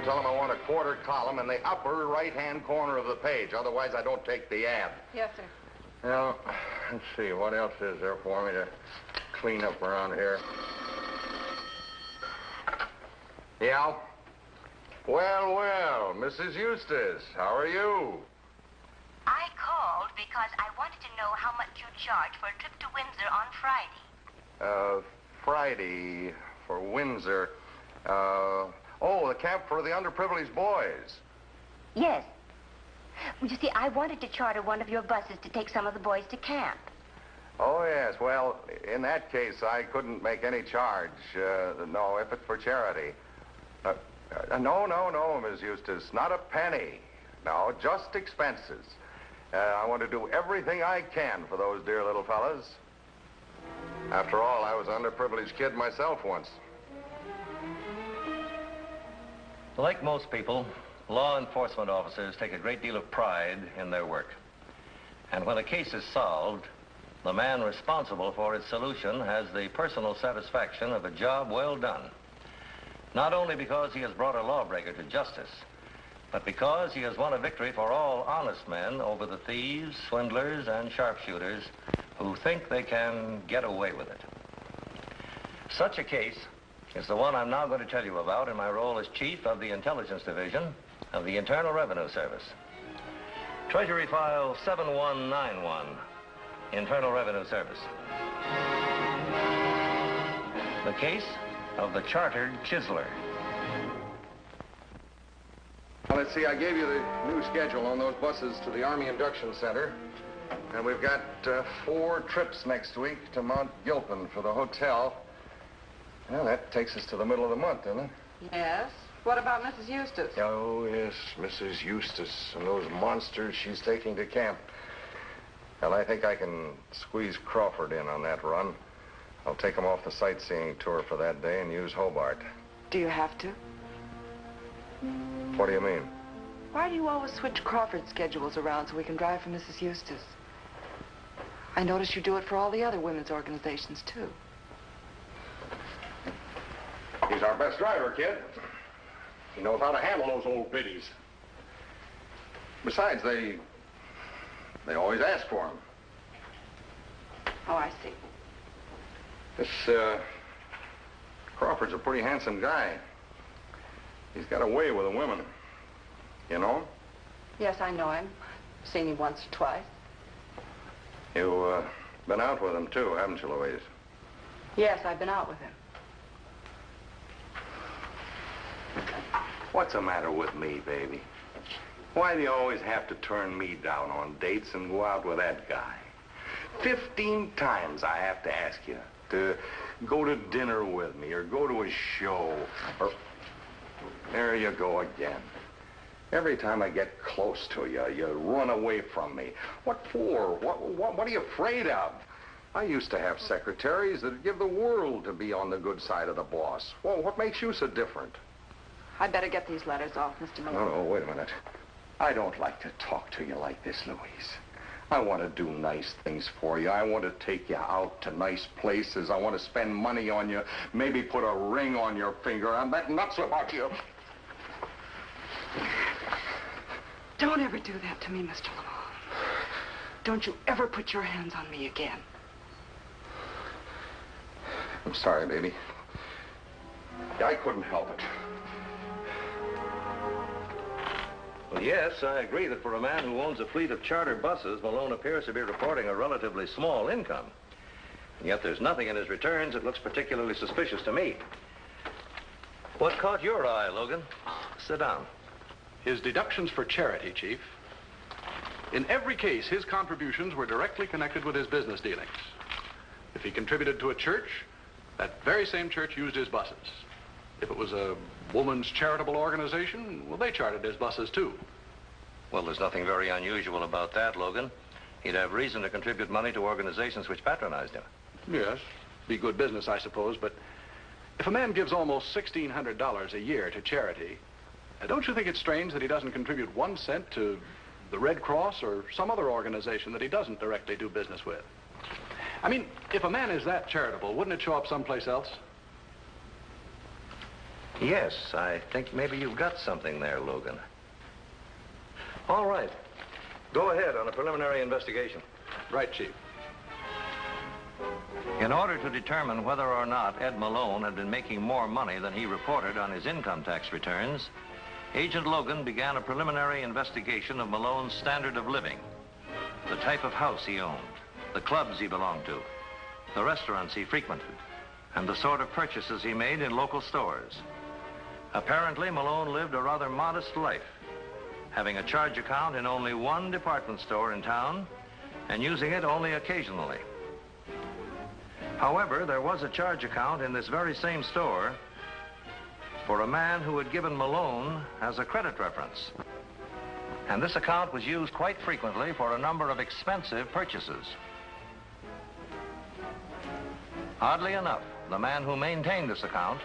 tell them I want a quarter column in the upper right-hand corner of the page. Otherwise, I don't take the ad. Yes, sir. Now, let's see, what else is there for me to clean up around here? Yeah? Well, well, Mrs. Eustace, how are you? I called because I wanted to know how much you charge for a trip to Windsor on Friday. Friday for Windsor. Oh, the camp for the underprivileged boys. Yes. You see, I wanted to charter one of your buses to take some of the boys to camp. Oh, yes. Well, in that case, I couldn't make any charge. No, if it's for charity. No, Ms. Eustace, not a penny. No, just expenses. I want to do everything I can for those dear little fellas. After all, I was an underprivileged kid myself once. Like most people, law enforcement officers take a great deal of pride in their work. And when a case is solved, the man responsible for its solution has the personal satisfaction of a job well done. Not only because he has brought a lawbreaker to justice, but because he has won a victory for all honest men over the thieves, swindlers, and sharpshooters who think they can get away with it. Such a case is the one I'm now going to tell you about in my role as Chief of the Intelligence Division of the Internal Revenue Service. Treasury File 7191, Internal Revenue Service. The case of the chartered Chiseler. Well, let's see, I gave you the new schedule on those buses to the Army Induction Center. And we've got 4 trips next week to Mount Gilpin for the hotel. Well, that takes us to the middle of the month, doesn't it? Yes. What about Mrs. Eustace? Oh, yes, Mrs. Eustace and those monsters she's taking to camp. Well, I think I can squeeze Crawford in on that run. I'll take him off the sightseeing tour for that day and use Hobart. Do you have to? What do you mean? Why do you always switch Crawford's schedules around so we can drive for Mrs. Eustace? I notice you do it for all the other women's organizations, too. He's our best driver, kid. He knows how to handle those old biddies. Besides, they always ask for him. Oh, I see. This, Crawford's a pretty handsome guy. He's got a way with the women. You know him? Yes, I know him. Seen him once or twice. You've been out with him, too, haven't you, Louise? Yes, I've been out with him. What's the matter with me, baby? Why do you always have to turn me down on dates and go out with that guy? 15 times I have to ask you to go to dinner with me or go to a show or... There you go again. Every time I get close to you, you run away from me. What for? What are you afraid of? I used to have secretaries that'd give the world to be on the good side of the boss. Well, what makes you so different? I'd better get these letters off, Mr. Malone. No, wait a minute. I don't like to talk to you like this, Louise. I want to do nice things for you. I want to take you out to nice places. I want to spend money on you, maybe put a ring on your finger. I'm that nuts about you. Don't ever do that to me, Mr. Malone. Don't you ever put your hands on me again. I'm sorry, baby. I couldn't help it. Well, yes, I agree that for a man who owns a fleet of charter buses, Malone appears to be reporting a relatively small income. And yet there's nothing in his returns that looks particularly suspicious to me. What caught your eye, Logan? Sit down. His deductions for charity, Chief. In every case, his contributions were directly connected with his business dealings. If he contributed to a church, that very same church used his buses. If it was a woman's charitable organization, well, they chartered his buses, too. Well, there's nothing very unusual about that, Logan. He'd have reason to contribute money to organizations which patronized him. Yes, be good business, I suppose, but if a man gives almost $1,600 a year to charity, don't you think it's strange that he doesn't contribute 1 cent to the Red Cross or some other organization that he doesn't directly do business with? I mean, if a man is that charitable, wouldn't it show up someplace else? Yes, I think maybe you've got something there, Logan. All right. Go ahead on a preliminary investigation. Right, Chief. In order to determine whether or not Ed Malone had been making more money than he reported on his income tax returns, Agent Logan began a preliminary investigation of Malone's standard of living, the type of house he owned, the clubs he belonged to, the restaurants he frequented, and the sort of purchases he made in local stores. Apparently, Malone lived a rather modest life, having a charge account in only one department store in town and using it only occasionally. However, there was a charge account in this very same store for a man who had given Malone as a credit reference. And this account was used quite frequently for a number of expensive purchases. Oddly enough, the man who maintained this account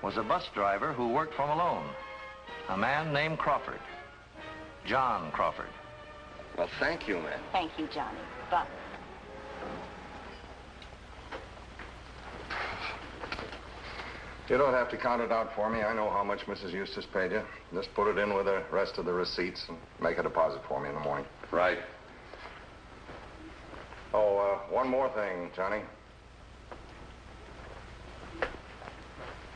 was a bus driver who worked for Malone, a man named Crawford, John Crawford. Well, thank you, man. Thank you, Johnny. But You don't have to count it out for me. I know how much Mrs. Eustace paid you. Just put it in with the rest of the receipts and make a deposit for me in the morning. Right. Oh, one more thing, Johnny.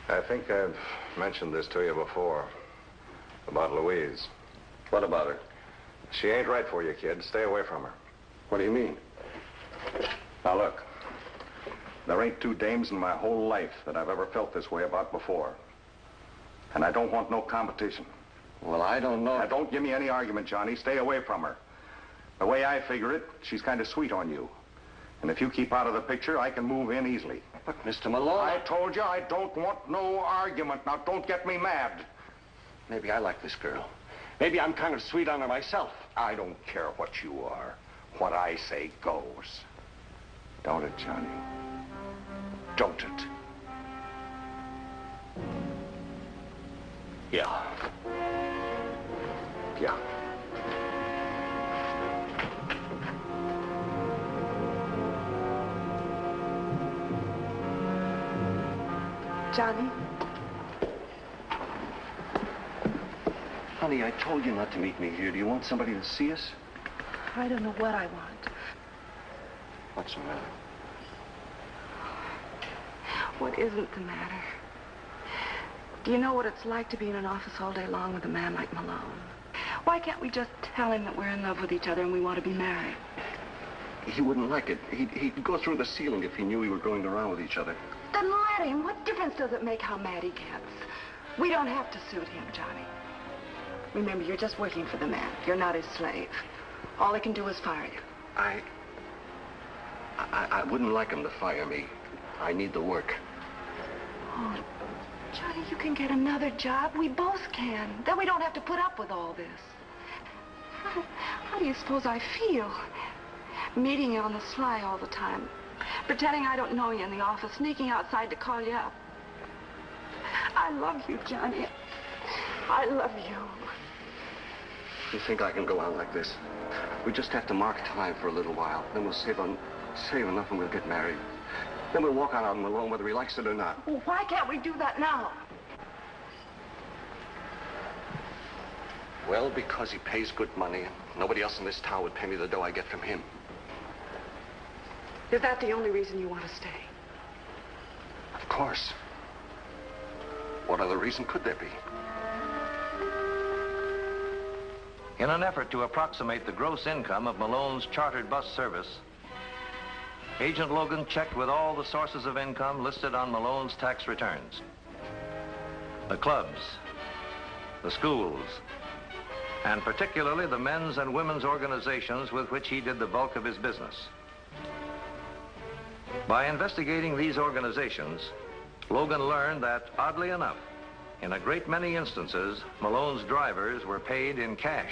I think I've mentioned this to you before, about Louise. What about her? She ain't right for you, kid. Stay away from her. What do you mean? Now, look. There ain't two dames in my whole life that I've ever felt this way about before. And I don't want no competition. Well, I don't know. Now, don't give me any argument, Johnny. Stay away from her. The way I figure it, she's kind of sweet on you. And if you keep out of the picture, I can move in easily. But, Mr. Malone... I told you I don't want no argument. Now, don't get me mad. Maybe I like this girl. Maybe I'm kind of sweet on her myself. I don't care what you are. What I say goes. Don't it, Johnny? Don't it? Yeah. Yeah. Johnny? Honey, I told you not to meet me here. Do you want somebody to see us? I don't know what I want. What's the matter? What isn't the matter? Do you know what it's like to be in an office all day long with a man like Malone? Why can't we just tell him that we're in love with each other and we want to be married? He wouldn't like it. He'd go through the ceiling if he knew we were going around with each other. Then let him. What difference does it make how mad he gets? We don't have to suit him, Johnny. Remember, you're just working for the man. You're not his slave. All he can do is fire you. I wouldn't like him to fire me. I need the work. Oh, Johnny, you can get another job. We both can. Then we don't have to put up with all this. How do you suppose I feel? Meeting you on the sly all the time. Pretending I don't know you in the office. Sneaking outside to call you up. I love you, Johnny. I love you. You think I can go on like this? We just have to mark time for a little while. Then we'll save enough and we'll get married. Then we'll walk out on Malone whether he likes it or not. Well, why can't we do that now? Well, because he pays good money, and nobody else in this town would pay me the dough I get from him. Is that the only reason you want to stay? Of course. What other reason could there be? In an effort to approximate the gross income of Malone's chartered bus service, Agent Logan checked with all the sources of income listed on Malone's tax returns. The clubs, the schools, and particularly the men's and women's organizations with which he did the bulk of his business. By investigating these organizations, Logan learned that, oddly enough, in a great many instances, Malone's drivers were paid in cash.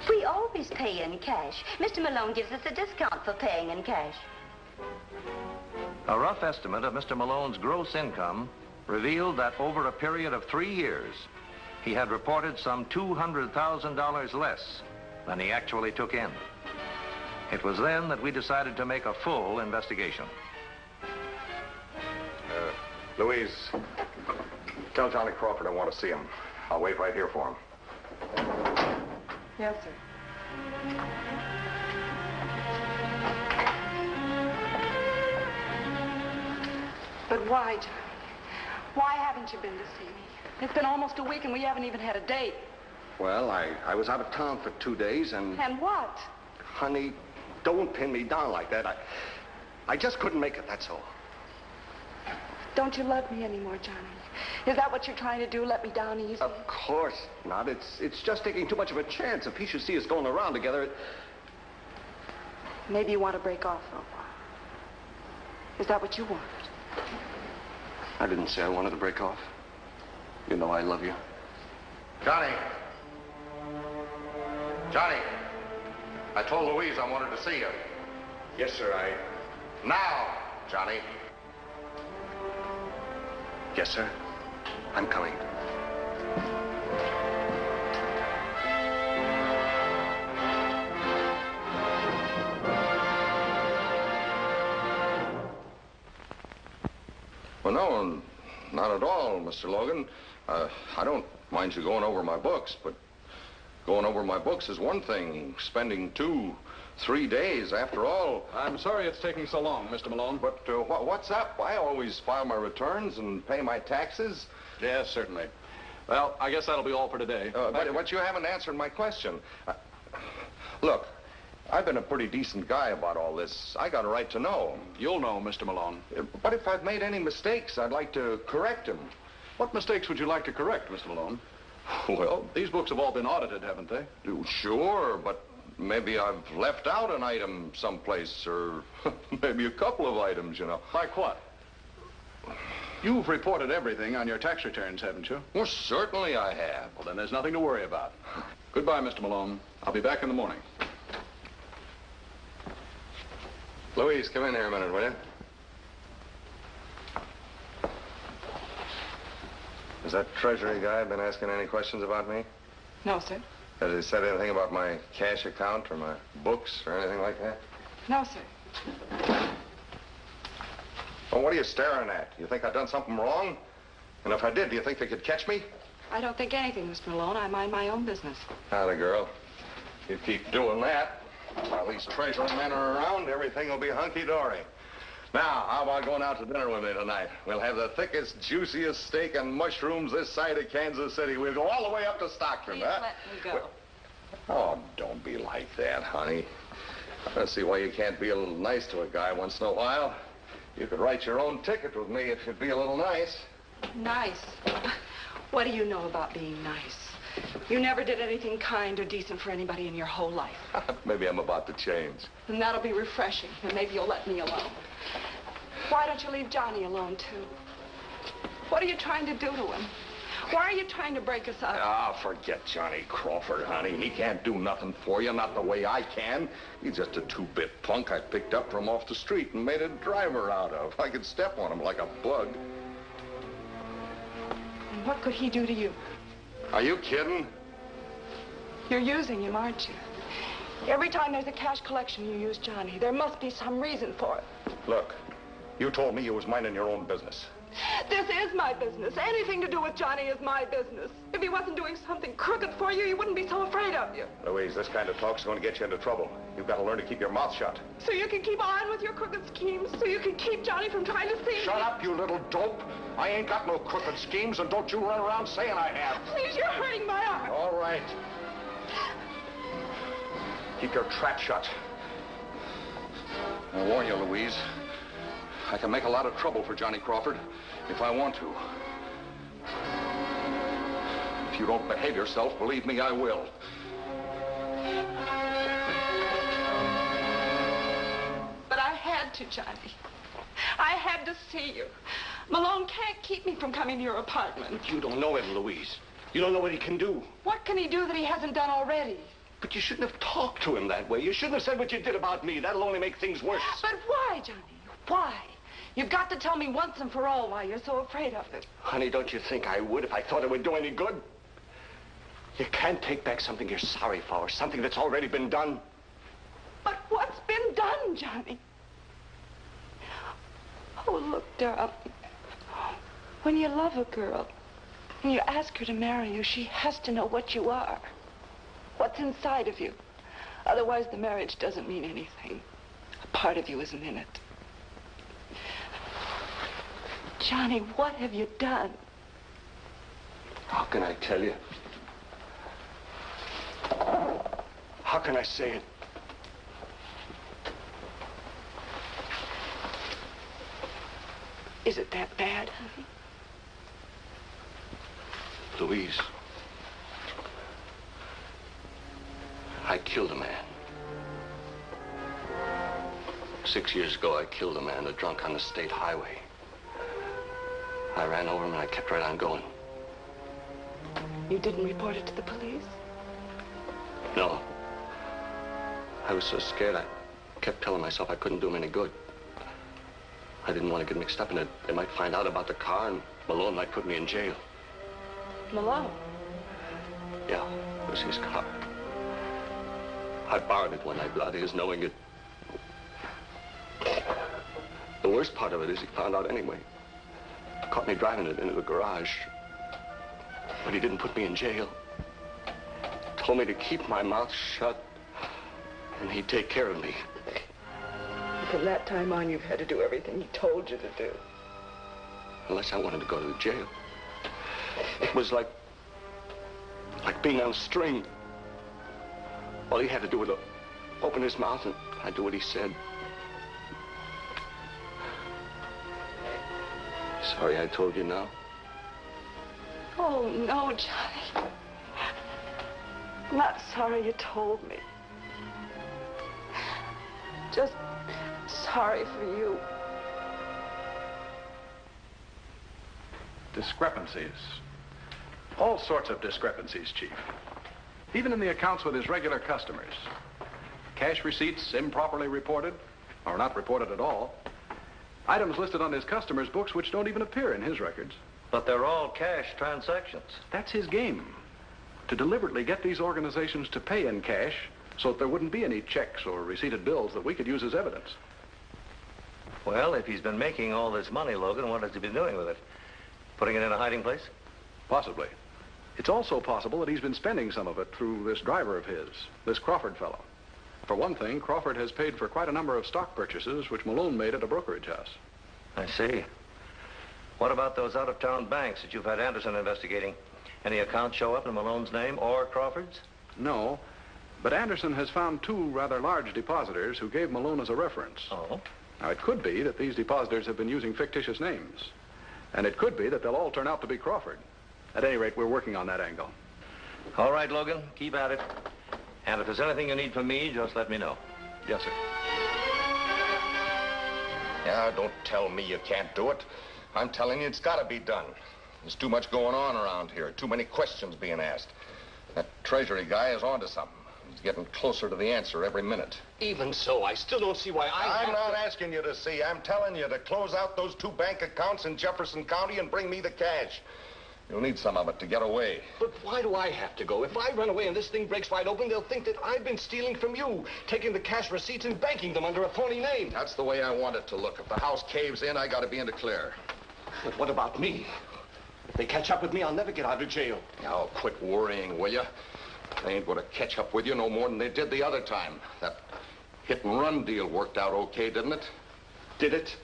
we always pay in cash. Mr. Malone gives us a discount for paying in cash. A rough estimate of Mr. Malone's gross income revealed that over a period of 3 years, he had reported some $200,000 less than he actually took in. It was then that we decided to make a full investigation. Louise, Tell Johnny Crawford I want to see him. I'll wait right here for him. Yes, sir. But why, Johnny? Why haven't you been to see me? It's been almost a week and we haven't even had a date. Well, I was out of town for 2 days and... And what? Honey, don't pin me down like that. I just couldn't make it, that's all. Don't you love me anymore, Johnny? Is that what you're trying to do, let me down easy? Of course not. It's just taking too much of a chance. If he should see us going around together... Maybe you want to break off for a while. Is that what you want? I didn't say I wanted to break off. You know I love you. Johnny! Johnny! I told Louise I wanted to see you. Yes, sir, Now, Johnny! Yes, sir. I'm coming. Well, no, not at all, Mr. Logan. I don't mind you going over my books, but going over my books is one thing. Spending 2-3 days, after all... I'm sorry it's taking so long, Mr. Malone. But what's up? I always file my returns and pay my taxes. Yes, certainly. Well, I guess that'll be all for today. But you haven't answered my question. Look, I've been a pretty decent guy about all this. I got a right to know. You'll know, Mr. Malone. But if I've made any mistakes, I'd like to correct them. What mistakes would you like to correct, Mr. Malone? Well, These books have all been audited, haven't they? sure, but maybe I've left out an item someplace, or maybe a couple of items, you know. Like what? You've reported everything on your tax returns, haven't you? Well, certainly I have. Well, then there's nothing to worry about. Goodbye, Mr. Malone. I'll be back in the morning. Louise, come in here a minute, will you? Has that Treasury guy been asking any questions about me? No, sir. Has he said anything about my cash account or my books or anything like that? No, sir. Well, what are you staring at? You think I've done something wrong? And if I did, do you think they could catch me? I don't think anything, Mr. Malone. I mind my own business. Atta girl. You keep doing that, while these Treasury men are around, everything will be hunky-dory. Now, how about going out to dinner with me tonight? We'll have the thickest, juiciest steak and mushrooms this side of Kansas City. We'll go all the way up to Stockton, Please huh? let me go. Oh, don't be like that, honey. I don't see why you can't be a little nice to a guy once in a while. You could write your own ticket with me if you'd be a little nice. Nice? What do you know about being nice? You never did anything kind or decent for anybody in your whole life. Maybe I'm about to change. And that'll be refreshing, and maybe you'll let me alone. Why don't you leave Johnny alone, too? What are you trying to do to him? Why are you trying to break us up? Ah, forget Johnny Crawford, honey. He can't do nothing for you, not the way I can. He's just a two-bit punk I picked up from off the street and made a driver out of. I could step on him like a bug. And what could he do to you? Are you kidding? You're using him, aren't you? Every time there's a cash collection, you use Johnny. There must be some reason for it. Look, you told me you was minding your own business. This is my business. Anything to do with Johnny is my business. If he wasn't doing something crooked for you, you wouldn't be so afraid of you. Louise, this kind of talk's going to get you into trouble. You've got to learn to keep your mouth shut. So you can keep on with your crooked schemes? So you can keep Johnny from trying to see me? Shut up, you little dope. I ain't got no crooked schemes, and don't you run around saying I have. Please, you're hurting my arm. All right. Keep your trap shut. I warn you, Louise. I can make a lot of trouble for Johnny Crawford if I want to. If you don't behave yourself, believe me, I will. But I had to, Johnny. I had to see you. Malone can't keep me from coming to your apartment. You don't know him, Louise. You don't know what he can do. What can he do that he hasn't done already? But you shouldn't have talked to him that way. You shouldn't have said what you did about me. That'll only make things worse. But why, Johnny? Why? You've got to tell me once and for all why you're so afraid of it. Honey, don't you think I would if I thought it would do any good? You can't take back something you're sorry for, something that's already been done. But what's been done, Johnny? Oh, look, darling. When you love a girl, When you ask her to marry you, she has to know what you are, what's inside of you. Otherwise, the marriage doesn't mean anything. A part of you isn't in it. Johnny, what have you done? How can I tell you? How can I say it? Is it that bad, honey? Louise, I killed a man. 6 years ago, I killed a man, a drunk on the state highway. I ran over him and I kept right on going. You didn't report it to the police? No. I was so scared, I kept telling myself I couldn't do him any good. I didn't want to get mixed up in it. They might find out about the car and Malone might put me in jail. Malone? Yeah, it was his car. I borrowed it one night without his knowing it. The worst part of it is he found out anyway. Caught me driving it into the garage. But he didn't put me in jail. Told me to keep my mouth shut and he'd take care of me. From that time on, you've had to do everything he told you to do. Unless I wanted to go to the jail. It was like being on a string. All he had to do was open his mouth and I'd do what he said. Sorry I told you now. Oh, no, Johnny. I'm not sorry you told me. Just sorry for you. Discrepancies. All sorts of discrepancies, Chief. Even in the accounts with his regular customers. Cash receipts improperly reported, or not reported at all. Items listed on his customers' books which don't even appear in his records. But they're all cash transactions. That's his game. To deliberately get these organizations to pay in cash so that there wouldn't be any checks or receipted bills that we could use as evidence. Well, if he's been making all this money, Logan, what has he been doing with it? Putting it in a hiding place? Possibly. It's also possible that he's been spending some of it through this driver of his, this Crawford fellow. For one thing, Crawford has paid for quite a number of stock purchases which Malone made at a brokerage house. I see. What about those out-of-town banks that you've had Anderson investigating? Any accounts show up in Malone's name or Crawford's? No, but Anderson has found two rather large depositors who gave Malone as a reference. Oh? Now, it could be that these depositors have been using fictitious names. And it could be that they'll all turn out to be Crawford. At any rate, we're working on that angle. All right, Logan, keep at it. And if there's anything you need from me, just let me know. Yes, sir. Yeah, don't tell me you can't do it. I'm telling you it's got to be done. There's too much going on around here. Too many questions being asked. That Treasury guy is onto something. He's getting closer to the answer every minute. Even so, I still don't see why I'm not asking you to see. I'm telling you to close out those 2 bank accounts in Jefferson County and bring me the cash. You'll need some of it to get away. But why do I have to go? If I run away and this thing breaks wide open, they'll think that I've been stealing from you, taking the cash receipts and banking them under a phony name. That's the way I want it to look. If the house caves in, I got to be in the clear. But what about me? If they catch up with me, I'll never get out of jail. Now, quit worrying, will you? They ain't going to catch up with you no more than they did the other time. That hit-and-run deal worked out okay, didn't it? Did it?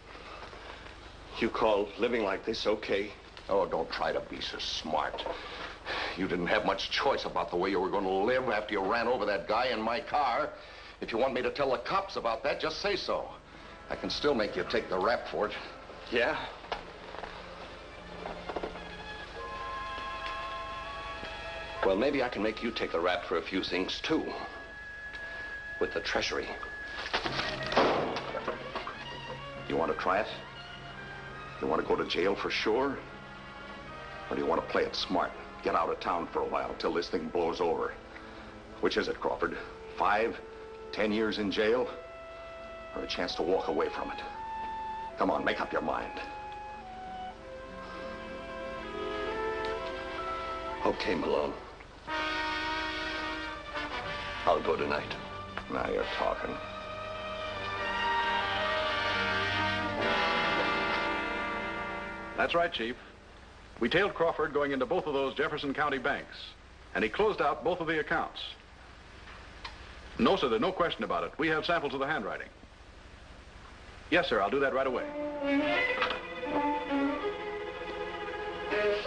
You call living like this okay? Oh, don't try to be so smart. You didn't have much choice about the way you were going to live after you ran over that guy in my car. If you want me to tell the cops about that, just say so. I can still make you take the rap for it. Yeah? Well, maybe I can make you take the rap for a few things, too. With the Treasury. You want to try it? You want to go to jail for sure? Or do you want to play it smart? Get out of town for a while till this thing blows over. Which is it, Crawford? 5, 10 years in jail? Or a chance to walk away from it? Come on, make up your mind. Okay, Malone. I'll go tonight. Now you're talking. That's right, Chief. We tailed Crawford going into both of those Jefferson County banks, and he closed out both of the accounts. No, sir, there's no question about it. We have samples of the handwriting. Yes, sir, I'll do that right away.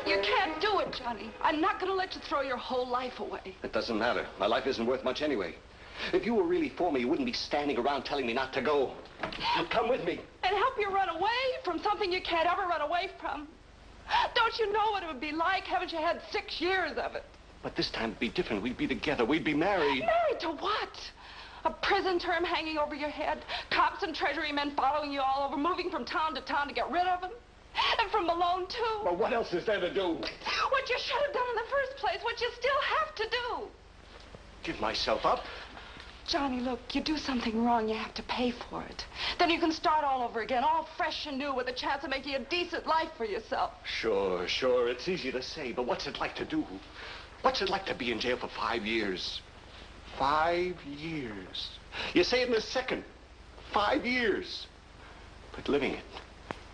You can't do it, Johnny. I'm not going to let you throw your whole life away. It doesn't matter. My life isn't worth much anyway. If you were really for me, you wouldn't be standing around telling me not to go. Come with me. And help you run away from something you can't ever run away from. Don't you know what it would be like? Haven't you had 6 years of it? But this time it'd be different. We'd be together. We'd be married. Married to what? A prison term hanging over your head? Cops and treasury men following you all over, moving from town to town to get rid of them? And from Malone, too? Well, what else is there to do? What you should have done in the first place, what you still have to do. Give myself up? Johnny, look, you do something wrong, you have to pay for it. Then you can start all over again, all fresh and new, with a chance of making a decent life for yourself. Sure. It's easy to say, but what's it like to do? What's it like to be in jail for 5 years? 5 years. You say it in a second. 5 years. But living it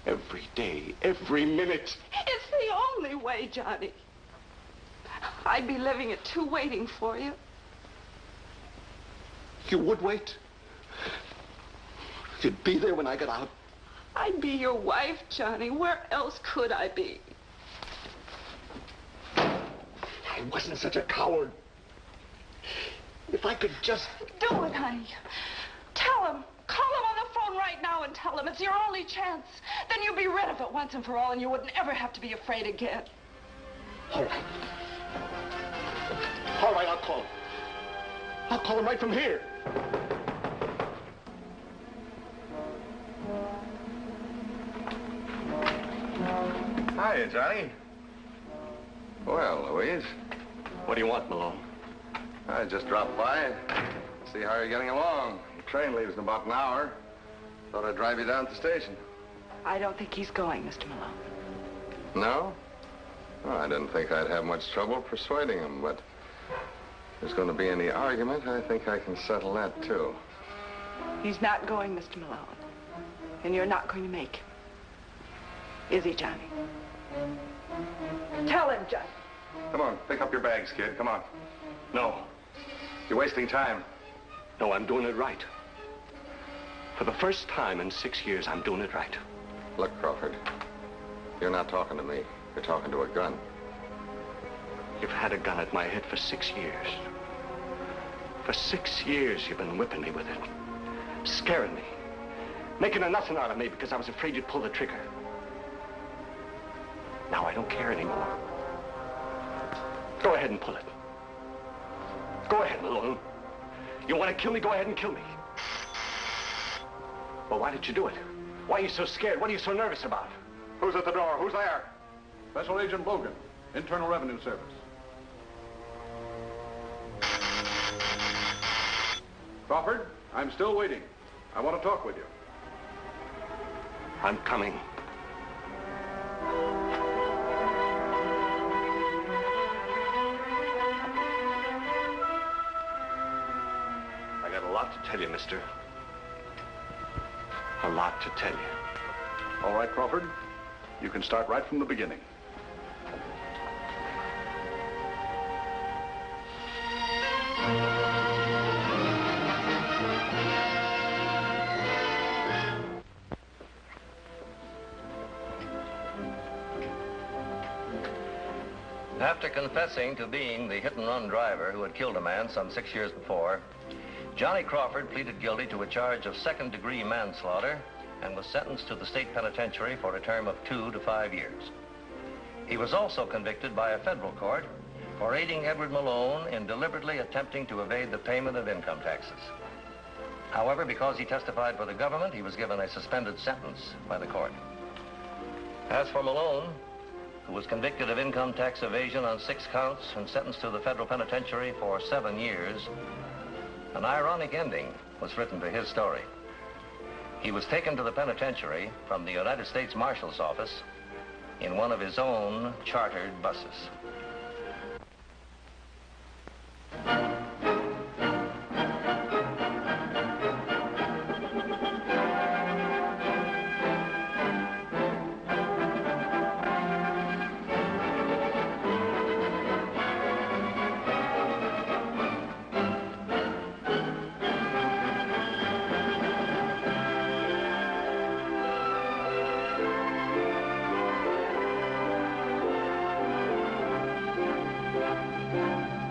every day, every minute. It's the only way, Johnny. I'd be living it too, waiting for you. You would wait? You'd be there when I got out? I'd be your wife, Johnny. Where else could I be? I wasn't such a coward. If I could just... Do it, honey. Tell him. Call him on the phone right now and tell him it's your only chance. Then you'd be rid of it once and for all, and you wouldn't ever have to be afraid again. All right. All right, I'll call him. I'll call him right from here. Hiya, Johnny. Well, Louise. What do you want, Malone? I just dropped by. See how you're getting along. The train leaves in about an hour. Thought I'd drive you down to the station. I don't think he's going, Mr. Malone. No? Well, I didn't think I'd have much trouble persuading him, but if there's going to be any argument, I think I can settle that, too. He's not going, Mr. Malone. And you're not going to make him. Is he, Johnny? Tell him, Johnny. Come on, pick up your bags, kid. Come on. No. You're wasting time. No, I'm doing it right. For the first time in 6 years, I'm doing it right. Look, Crawford, you're not talking to me. You're talking to a gun. You've had a gun at my head for 6 years. For 6 years, you've been whipping me with it. Scaring me. Making a nothing out of me because I was afraid you'd pull the trigger. Now I don't care anymore. Go ahead and pull it. Go ahead, Malone. You want to kill me? Go ahead and kill me. Well, why did you do it? Why are you so scared? What are you so nervous about? Who's at the door? Who's there? Special Agent Logan, Internal Revenue Service. Crawford, I'm still waiting. I want to talk with you. I'm coming. I got a lot to tell you, mister. A lot to tell you. All right, Crawford. You can start right from the beginning. After confessing to being the hit-and-run driver who had killed a man some 6 years before, Johnny Crawford pleaded guilty to a charge of second-degree manslaughter and was sentenced to the state penitentiary for a term of 2 to 5 years. He was also convicted by a federal court for aiding Edward Malone in deliberately attempting to evade the payment of income taxes. However, because he testified for the government, he was given a suspended sentence by the court. As for Malone, who was convicted of income tax evasion on 6 counts and sentenced to the federal penitentiary for 7 years, an ironic ending was written to his story. He was taken to the penitentiary from the United States Marshal's office in one of his own chartered buses. Brokerage.